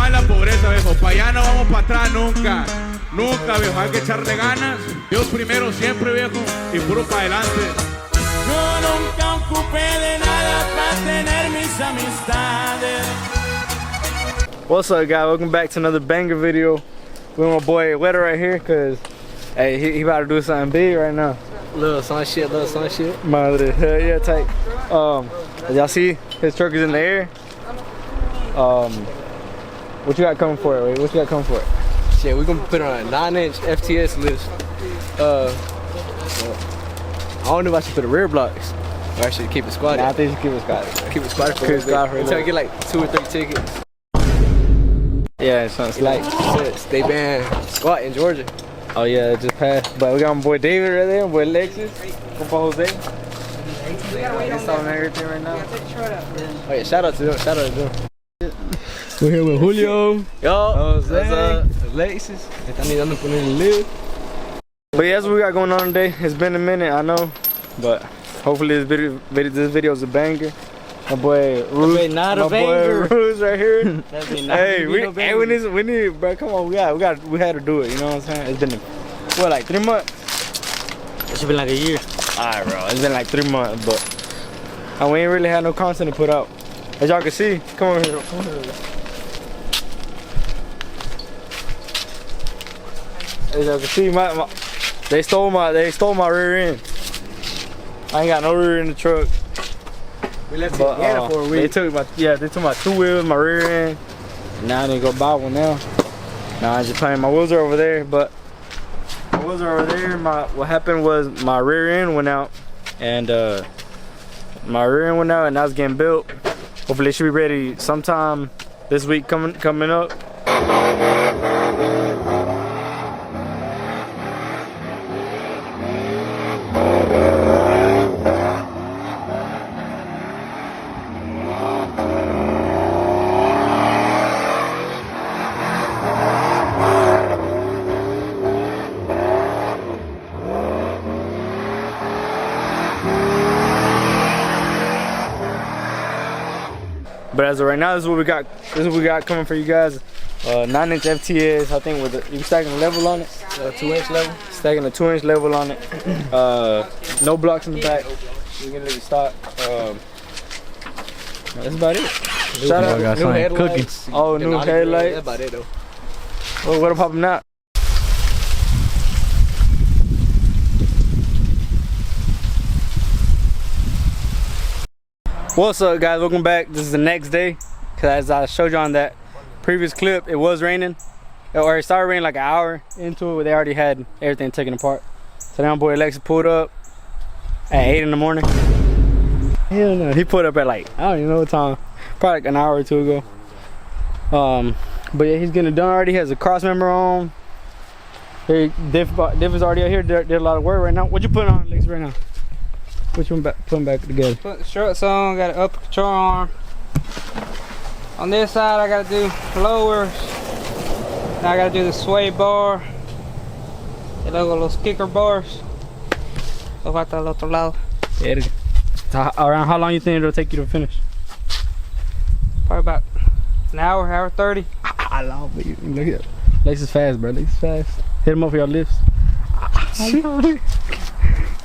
más la pobreza, viejo. Para allá no vamos para atrás nunca. Nunca, viejo. Hay que echarle ganas. Dios primero siempre, viejo. Y puro para adelante. Yo nunca ocupé de nada para tener mis amistades. What's up, guys? Welcome back to another banger video. With my boy Wetter right here, cause hey, he about to do something big right now. Little son shit. Madre, hell yeah, tight. As y'all see, his truck is in the air. What you got coming for it? Wait, what you got coming for it? Shit, we gonna put it on a 9-inch FTS list. I don't know if I should put the rear blocks. Or I should keep it squatted. Nah, I think you should keep it squatted. Keep it squatted for a little bit. Until I get like 2 or 3 tickets. Yeah, it's like they banned squat in Georgia. Oh yeah, it just passed. But we got my boy David right there, my boy Lexus, Compa Jose. He's on everything right now. Oh yeah, shout out to them. We're here with Julio. Yo, Jose. Lexus. Están ayudando a poner el live. But yeah, that's what we got going on today. It's been a minute, I know, but hopefully this video is a banger. My boy Ruse, Ruse right here. Hey, we need, bro. Come on, we had to do it. You know what I'm saying? It's been what, like 3 months? It should be like a year. Alright, bro. It's been like 3 months, but we ain't really had no content to put out. As y'all can see, come on here. As y'all can see, they stole my rear end. I ain't got no rear in the truck. We left it for a week. They took my 2 wheels, my rear end. Now they go buy one now. Now I'm just playing. My wheels are over there, but my wheels are over there. What happened was my rear end went out, and now it's getting built. Hopefully it should be ready sometime this week coming up. But as of right now, this is what we got. This is what we got coming for you guys. 9-inch FTS. I think you stacking a level on it. 2-inch level. Stacking a 2-inch level on it. No blocks in the back. We can literally start. That's about it. Shout out new headlights. Oh, new headlights. That's about it though. Well, what popping out? What's up, guys? Welcome back. This is the next day, because as I showed you on that previous clip, it was raining, or it started raining like an hour into it, where they already had everything taken apart. So now my boy Alexa pulled up at 8 in the morning. Hell no, he pulled up at like, I don't even know what time, probably like an hour or 2 ago. But yeah, he's getting it done already. He has a cross member on. Diff is already out here. Did a lot of work right now. What you putting on, Alexa, right now? Which one putting back together? Put the struts on, got an upper control arm. On this side I gotta do lowers. Now I gotta do the sway bar. Y luego los kicker bars. Lo falta al otro lado. Around how long you think it'll take you to finish? Probably about an hour 30. I love it. Look at it. Lex is fast, bro. Lex is fast. Hit him up for your lifts.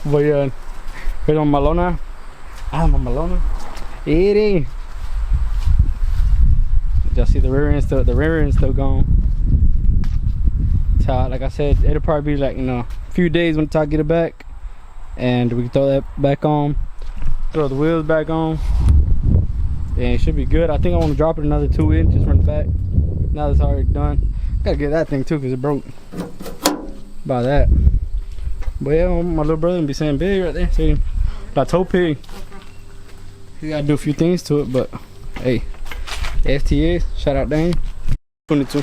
But yeah. Here's on Malona. I'm on Malona. Eating. Y'all see the rear end still gone. So, like I said, it'll probably be like, you know, a few days until I get it back, and we can throw that back on, throw the wheels back on, and it should be good. I think I want to drop it another 2 inches from the back. Now that's already done. Gotta get that thing too, because it broke by that. But yeah, my little brother be saying big right there. See, plateau pig. You gotta do a few things to it, but hey, FTS, shout out Dane. 22.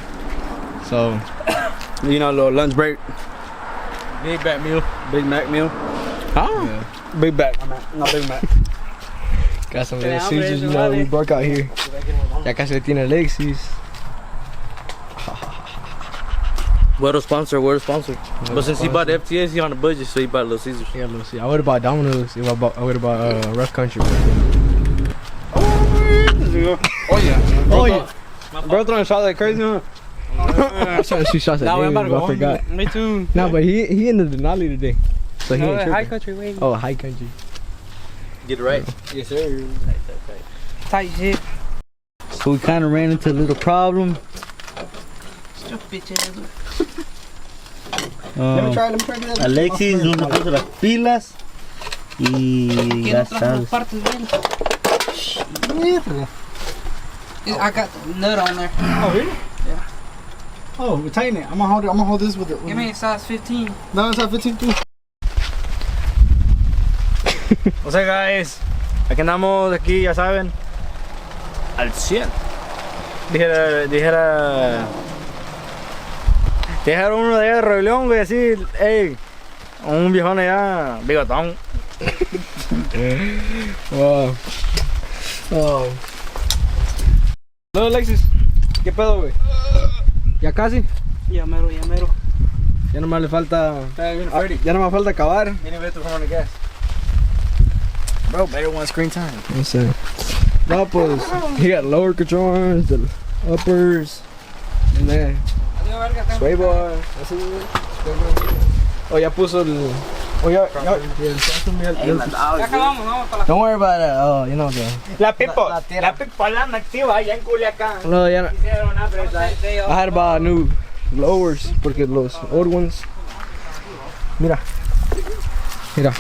So, you know, a little lunch break. Big Mac meal. Big Mac meal. Huh? Yeah. Big Mac. Not Big Mac. Got some little Caesars, you know, we work out here. Ya casi le tiene Alexis. Word of sponsor. But since he bought FTS, he on the budget, so he bought Little Caesars. Yeah, Little Caesars. I would have bought Domino's if I would have bought Rough Country. Oh yeah. Oh yeah. Bro throwing shots like crazy, huh? I was trying to shoot shots at David, but I forgot. Me too. No, but he in the Denali today. So he ain't High tripping. country wavy. Oh, high country. Get it right. Yes, sir. Tight shit. So we kind of ran into a little problem. Let me try that. Alexis no le puso las pilas y ya sabes. I got the nut on there. Oh, really? Yeah. Oh, we're tighten it. I'm gonna hold this with it. Give me a size 15. No, it's not 15 too. O sea, guys, aquí andamos, aquí ya saben, al 100. Dijera uno de allá de Rebelión, güey, así, hey, un viejón allá, bigotón. Wow. Oh. No, Alexis. ¿Qué pedo, güey? Ya casi. Ya mero, ya mero. Ya nomás le falta. Ya nomás falta acabar. Viene a ver tu forma de gas. Bro, better one screen time. Yes, sir. No, pues, he got lower control arms, the uppers, and then sway bar. That's it. Oh, ya puso el. Oh, Ya acabamos, vamos para la. Don't worry about it. Oh, you know the. La pipola anda activa allá en Culiacán. No, ya no. Hicieron una presa. I had to buy new lowers porque los old ones. Mira. Mira.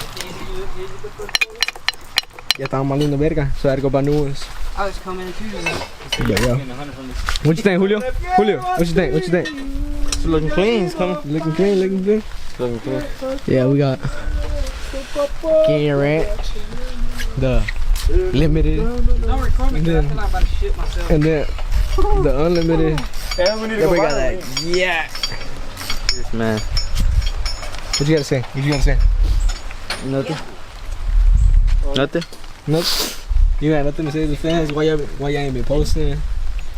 Ya estaban valiendo verga, so I had to go buy new ones. I was coming too. There you go. What you think, Julio? Julio, what you think? What you think? It's looking clean. It's coming. Looking clean, looking good. Looking clean. Yeah, we got King Ranch, the limited, Don't record me, And 'cause I then- feel like I'm about to shit myself. and then the unlimited. We need Then we got that. Yeah. Yes, man. What you gotta say? What you gotta say? Nothing. Nothing. Nope. You got nothing to say to the fans? Why you ain't been posting?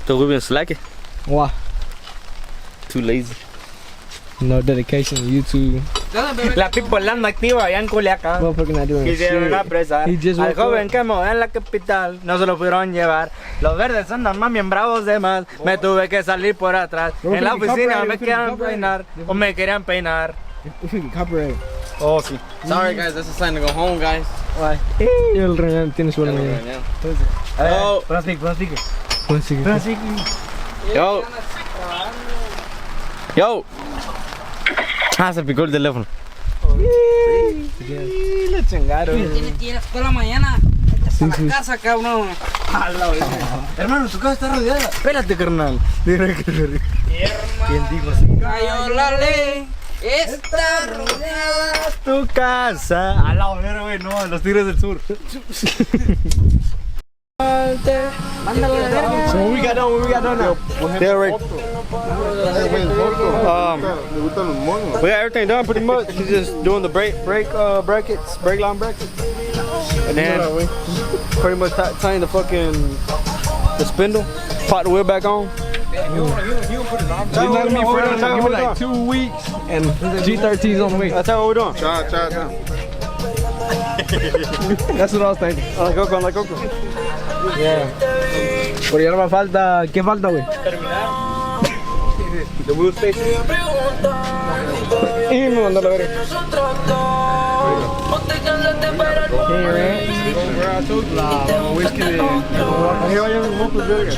So we've been slacking. Why? Too lazy. No dedication to YouTube. La pipola anda activa allá en Culiacán. Motherfucker not doing Quisieron shit. apresar He just al woke joven up. que murió en la capital, no se lo pudieron llevar. Los verdes andan más bien bravos de más. Me tuve que salir por atrás. Bro, En la we can oficina copyright, me we can querían copyright. peinar o me querían peinar. If we can copyright. Oh, sí. Sorry, guys. That's a sign to go home, guys. Y el Renan tiene su mañana. Yo. Pon sticker. One second. Yo. Yo. Ah, se picó el teléfono. Le chingaron. Tienes toda la mañana. Hasta la casa, cabrón. Hermano, tu casa está rodeada. Espérate, carnal. ¿Quién dijo así? Cayó la ley. Está rodeada. Tu casa. A la verga, güey, no, los Tigres del Sur. Mándalo de verga. So what we got done now? They're right. We got everything done pretty much. He's just doing the brake line brackets, and then pretty much tying the spindle, pop the wheel back on. He's not gonna be for give me like 2 weeks and G13's on the way. That's how we're doing. That's what I was thinking. On la coco. Yeah. Pero ya no me falta. ¿Qué falta, güey? The wheel station. Y me mandó la verga. King Ranch. La whisky de. Ahí vayan los monstruos, verga.